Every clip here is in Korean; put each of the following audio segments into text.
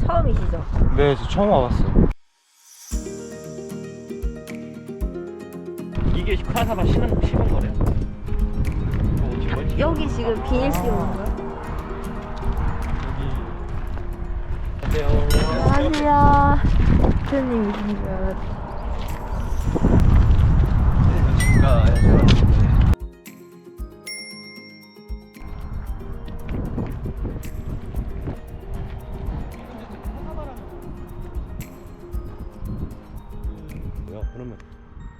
처음이시죠? 네, 저 처음 와봤어요. 이게 카사바 심은 거래요. 여기 지금 비닐 씌우는 거요? 안녕하세요. 대표님이신 줄 알았죠. 그러면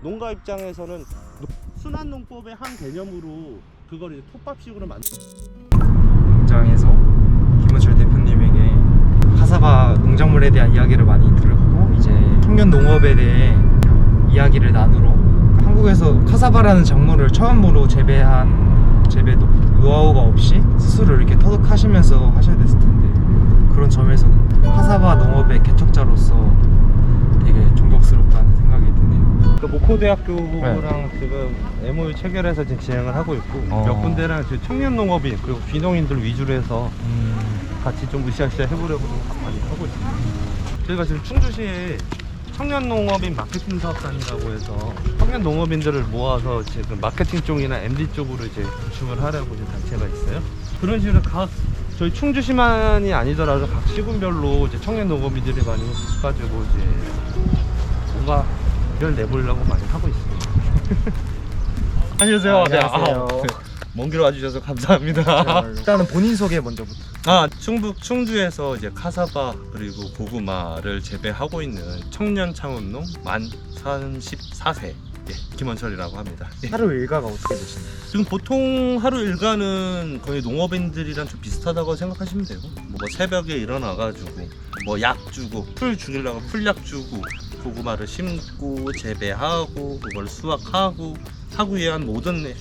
농가 입장에서는 순환농법의 한 개념으로 그걸 이제 톱밥식으로 농장에서 김원철 대표님에게 카사바 농작물에 대한 이야기를 많이 들었고, 이제 청년 농업에 대해 이야기를 나누러 한국에서 카사바라는 작물을 처음으로 재배한 재배 노하우가 없이 스스로 이렇게 터득하시면서 하셔야 됐을 텐데, 그런 점에서 카사바 농업의 개척자로서 되게 존경스럽다는 생각이 드네요. 그 모코대학교랑 지금 MOU 체결해서 지금 진행을 하고 있고, 몇 군데랑 지금 청년 농업인 그리고 귀농인들 위주로 해서 같이 좀 으쌰으쌰 해보려고 좀 많이 하고 있습니다. 저희가 지금 충주시에 청년 농업인 마케팅 사업단이라고 해서 청년 농업인들을 모아서 지금 마케팅 쪽이나 MD 쪽으로 이제 구축을 하려고 이제 단체가 있어요. 그런 식으로 저희 충주시만이 아니더라도 각 시군별로 이제 청년 농업인들이 많이 가지고 이제 뭔가 를 내보려고 많이 하고 있습니다. 안녕하세요. 안녕하세요. 먼 길 와주셔서 감사합니다. 일단은 본인 소개 먼저부터. 충북 충주에서 이제 카사바 그리고 고구마를 재배하고 있는 청년 창업농 만 34세 김원철이라고 합니다. 하루 일과가 어떻게 되시나요? 지금 보통 하루 일과는 거의 농업인들이랑 좀 비슷하다고 생각하시면 되고, 뭐 새벽에 일어나가지고 뭐 약 주고 풀 죽이려고 풀약 주고 고구마를 심고 재배하고 그걸 수확하고 하기 위한 모든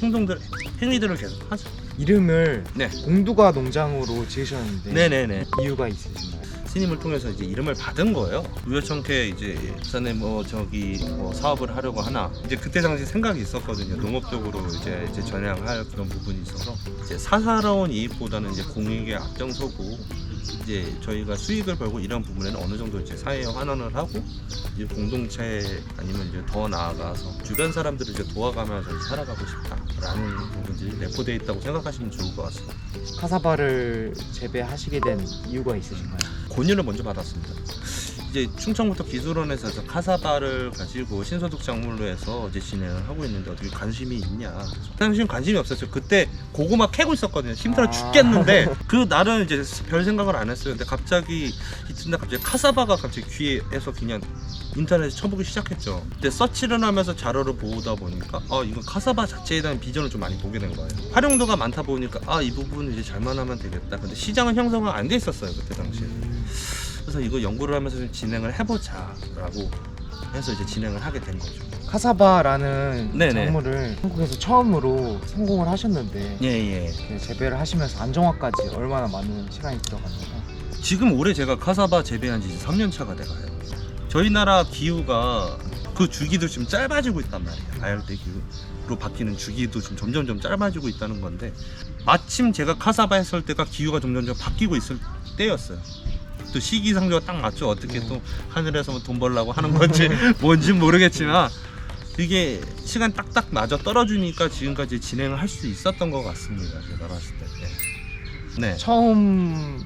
행위들을 계속 하죠. 이름을 네. 공두가 농장으로 지으셨는데 네네네. 이유가 있으신가요? 스님을 통해서 이제 이름을 받은 거예요. 우연찮게 이제 전에 사업을 하려고 하나, 이제 그때 당시 생각이 있었거든요. 농업 쪽으로 이제 전향할 그런 부분이 있어서 이제 사사로운 이익보다는 이제 공익에 앞장서고, 이제 저희가 수익을 벌고 이런 부분에는 어느 정도 이제 사회에 환원을 하고, 이제 공동체 아니면 이제 더 나아가서 주변 사람들을 이제 도와가면서 살아가고 싶다라는 부분들이 내포되어 있다고 생각하시면 좋을 것 같습니다. 카사바를 재배하시게 된 이유가 있으신가요? 권유를 먼저 받았습니다. 이제 충청부터 기술원에서 저 카사바를 가지고 신소득 작물로 해서 이제 진행을 하고 있는데 어떻게 관심이 있냐. 당시엔 관심이 없었죠. 그때 고구마 캐고 있었거든요. 힘들어 죽겠는데 그 날은 이제 별 생각을 안 했어요. 근데 갑자기 이튿날 갑자기 카사바가 갑자기 귀에서 그냥 인터넷에 쳐보기 시작했죠. 근데 서치를 하면서 자료를 보다 보니까 이건 카사바 자체에 대한 비전을 좀 많이 보게 된 거예요. 활용도가 많다 보니까 이 부분은 이제 잘만 하면 되겠다. 근데 시장은 형성은 안 돼 있었어요, 그때 당시에. 그래서 이거 연구를 하면서 좀 진행을 해보자 라고 해서 이제 진행을 하게 된 거죠. 카사바라는 네네. 작물을 한국에서 처음으로 성공을 하셨는데 예. 재배를 하시면서 안정화까지 얼마나 많은 시간이 들어갔나요? 지금 올해 제가 카사바 재배한 지 이제 3년 차가 돼가요. 저희 나라 기후가 그 주기도 좀 짧아지고 있단 말이에요. 아열대 기후로 바뀌는 주기도 좀 점점 짧아지고 있다는 건데, 마침 제가 카사바 했을 때가 기후가 점점 바뀌고 있을 때였어요. 또 시기상조가 딱 맞죠. 어떻게 또 하늘에서 뭐 돈 벌려고 하는 건지 뭔지 모르겠지만 이게 시간 딱딱 맞아 떨어지니까 지금까지 진행을 할 수 있었던 것 같습니다. 제가 봤을 때. 네. 처음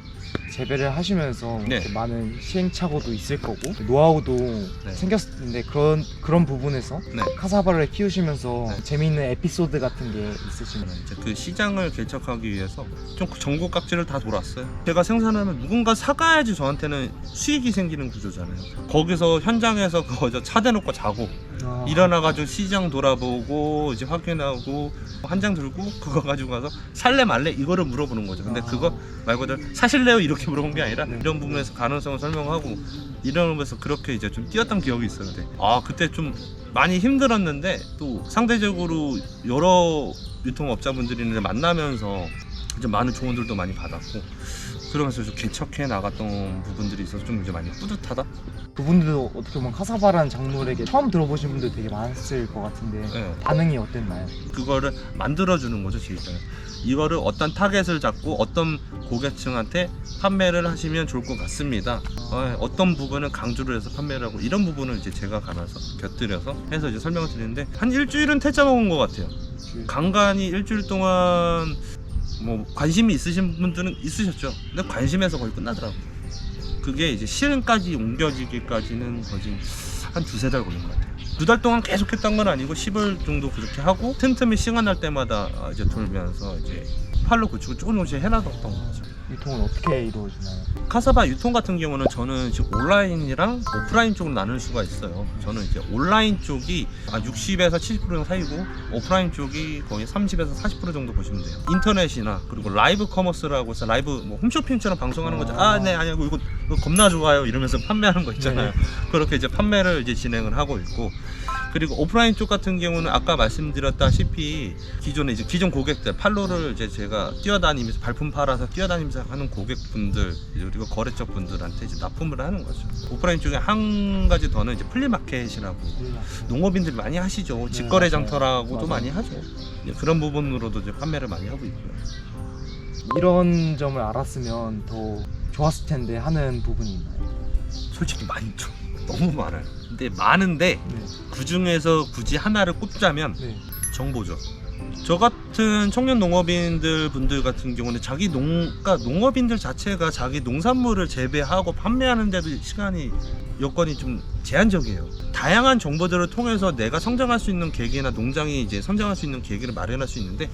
재배를 하시면서 네. 이렇게 많은 시행착오도 있을 거고 노하우도 생겼을 텐데 그런 부분에서 카사바를 키우시면서 재미있는 에피소드 같은 게 있으시나요? 이제 그 시장을 개척하기 위해서 좀 전국 각지를 다 돌았어요. 제가 생산하면 누군가 사가야지 저한테는 수익이 생기는 구조잖아요. 거기서 현장에서 그거 차 대놓고 자고 일어나가지고 시장 돌아보고 이제 확인하고 한 장 들고 그거 가지고 가서 살래 말래 이거를 물어보는 거죠. 근데 그거 말 그대로 사실래요 이렇게 물어본 게 아니라 이런 부분에서 가능성을 설명하고 이러면서 그렇게 이제 좀 뛰었던 기억이 있었는데 그때 좀 많이 힘들었는데 또 상대적으로 여러 유통업자분들이랑 만나면서 이제 많은 조언들도 많이 받았고 그러면서 좀 개척해 나갔던 부분들이 있어서 좀 이제 많이 뿌듯하다? 그분들도 어떻게 보면 카사바라는 작물에게 처음 들어보신 분들 되게 많았을 것 같은데 반응이 어땠나요? 그거를 만들어주는 거죠, 제 입장에. 이거를 어떤 타겟을 잡고 어떤 고객층한테 판매를 하시면 좋을 것 같습니다. 어떤 부분은 강조를 해서 판매를 하고 이런 부분을 이제 제가 가면서 곁들여서 해서 이제 설명을 드리는데 한 일주일은 퇴짜 먹은 것 같아요. 간간히 일주일 동안 뭐 관심이 있으신 분들은 있으셨죠. 근데 관심에서 거의 끝나더라고요. 그게 이제 실행까지 옮겨지기까지는 거의 한 두세 달 걸린 것 같아요. 2달 동안 계속 했던 건 아니고 10일 정도 그렇게 하고 틈틈이 시간 날 때마다 이제 돌면서 이제 팔로 고치고 조금씩 해나갔던 거죠. 유통은 어떻게 이루어지나요? 카사바 유통 같은 경우는 저는 지금 온라인이랑 오프라인 쪽으로 나눌 수가 있어요. 저는 이제 온라인 쪽이 60에서 70% 사이고 오프라인 쪽이 거의 30에서 40% 정도 보시면 돼요. 인터넷이나 그리고 라이브 커머스라고 해서 라이브 뭐 홈쇼핑처럼 방송하는 거죠. 네 아니고 이거 겁나 좋아요 이러면서 판매하는 거 있잖아요. 네. 그렇게 이제 판매를 이제 진행을 하고 있고, 그리고 오프라인 쪽 같은 경우는 아까 말씀드렸다시피 기존 고객들 팔로를 이제 제가 뛰어다니면서 발품 팔아서 뛰어다니면서 하는 고객분들 그리고 거래처 분들한테 이제 납품을 하는 거죠. 오프라인 쪽에 한 가지 더는 이제 플리마켓이라고 농업인들이 많이 하시죠. 직거래 장터라고도 많이 하죠. 그런 부분으로도 이제 판매를 많이 하고 있고요. 이런 점을 알았으면 더 좋았을 텐데 하는 부분이 있나요? 솔직히 많죠. 너무 많아요. 근데 많은데 네. 그 중에서 굳이 하나를 꼽자면 네. 정보죠. 저 같은 청년 농업인들 분들 같은 경우는 그러니까 농업인들 자체가 자기 농산물을 재배하고 판매하는데도 여건이 좀 제한적이에요. 다양한 정보들을 통해서 내가 성장할 수 있는 계기나 농장이 이제 성장할 수 있는 계기를 마련할 수 있는데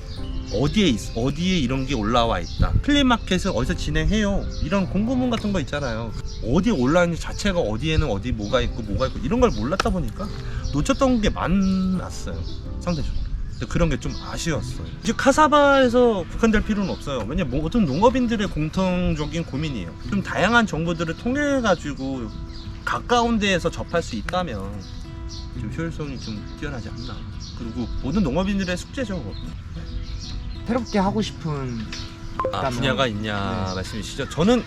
어디에 이런 게 올라와 있다. 플리마켓을 어디서 진행해요. 이런 공고문 같은 거 있잖아요. 어디에 올라 있는 자체가 어디에는 뭐가 있고 이런 걸 몰랐다 보니까 놓쳤던 게 많았어요. 상대적으로. 그런 게 좀 아쉬웠어요. 이제 카사바에서 국한될 필요는 없어요. 왜냐면 모든 농업인들의 공통적인 고민이에요. 좀 다양한 정보들을 통해 가지고 가까운 데에서 접할 수 있다면 좀 효율성이 좀 뛰어나지 않나. 그리고 모든 농업인들의 숙제죠. 새롭게 하고 싶은 분야가 있냐 네. 말씀이시죠? 저는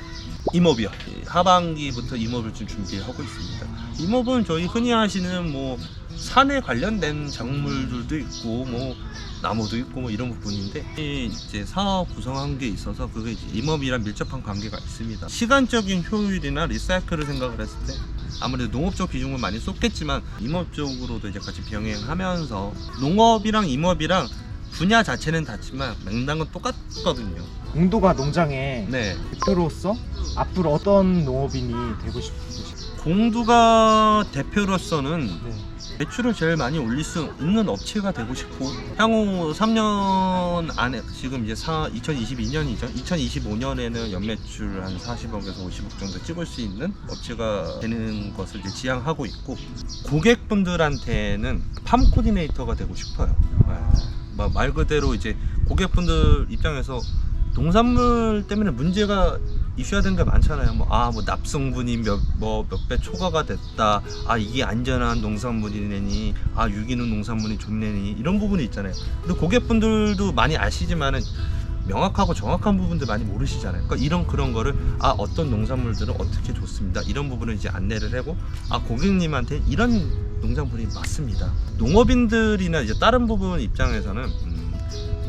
임업이요. 하반기부터 임업을 좀 준비하고 있습니다. 임업은 저희 흔히 하시는 뭐 산에 관련된 작물들도 있고 뭐 나무도 있고 뭐 이런 부분인데 이제 사업 구성한 게 있어서 그게 이제 임업이랑 밀접한 관계가 있습니다. 시간적인 효율이나 리사이클을 생각을 했을 때 아무래도 농업적 비중을 많이 쏟겠지만 임업 쪽으로도 이제 같이 병행하면서 농업이랑 임업이랑 분야 자체는 같지만 맥락은 똑같거든요. 공도가 농장의 네. 대표로서 앞으로 어떤 농업인이 되고 싶으신가요? 공두가 대표로서는 네. 매출을 제일 많이 올릴 수 있는 업체가 되고 싶고, 향후 3년 안에 지금 이제 2022년이죠. 2025년에는 연매출 한 40억에서 50억 정도 찍을 수 있는 업체가 되는 것을 이제 지향하고 있고, 고객분들한테는 팜 코디네이터가 되고 싶어요. 말 그대로 이제 고객분들 입장에서 농산물 때문에 문제가 이슈화된 게 많잖아요. 뭐 납성분이 몇 배 초과가 됐다. 이게 안전한 농산물이네니. 유기농 농산물이 좋네니. 이런 부분이 있잖아요. 근데 고객분들도 많이 아시지만은 명확하고 정확한 부분들 많이 모르시잖아요. 그러니까 그런 거를 어떤 농산물들은 어떻게 좋습니다. 이런 부분을 이제 안내를 하고 고객님한테 이런 농산물이 맞습니다. 농업인들이나 이제 다른 부분 입장에서는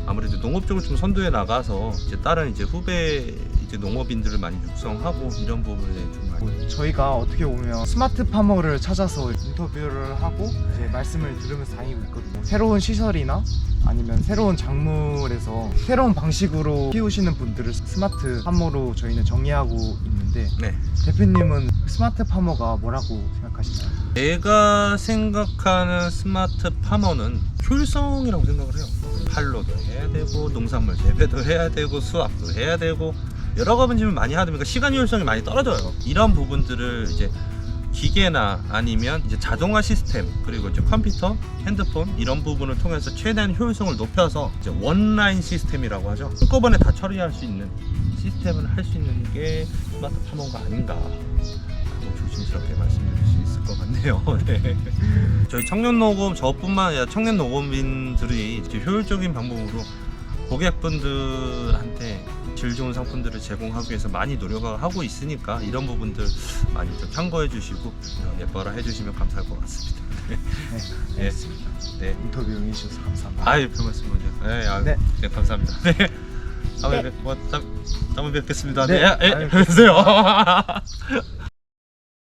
아무래도 농업 쪽을 좀 선도해 나가서 이제 다른 이제 후배 이제 농업인들을 많이 육성하고 이런 부분에 좀 많이 저희가 어떻게 보면 스마트 파머를 찾아서 인터뷰를 하고 이제 말씀을 들으면서 다니고 있거든요. 새로운 시설이나 아니면 새로운 작물에서 새로운 방식으로 키우시는 분들을 스마트 파머로 저희는 정의하고 있는데 네. 대표님은 스마트 파머가 뭐라고 생각하시나요? 내가 생각하는 스마트 파머는 효율성이라고 생각을 해요. 팔로도 해야 되고 농산물 재배도 해야 되고 수확도 해야 되고 여러 가지를 많이 하다 보니까 시간 효율성이 많이 떨어져요. 이런 부분들을 이제 기계나 아니면 이제 자동화 시스템 그리고 이제 컴퓨터, 핸드폰 이런 부분을 통해서 최대한 효율성을 높여서 이제 원라인 시스템이라고 하죠. 한꺼번에 다 처리할 수 있는 시스템을 할 수 있는 게 스마트 파머가 아닌가 하고 조심스럽게 말씀드릴 수 있을 것 같네요. 네. 저희 청년농업 저뿐만 아니라 청년 농업인들이 이제 효율적인 방법으로 고객분들한테 질 좋은 상품들을 제공하기 위해서 많이 노력을 하고 있으니까 이런 부분들 많이 좀 참고해 주시고 예뻐라 해주시면 감사할 것 같습니다. 네, 알겠습니다. 네. 인터뷰 응해주셔서 감사합니다. 별 말씀을요. 네, 감사합니다. 네. 다음에 뵙겠습니다. 네. 네, 뵙세요.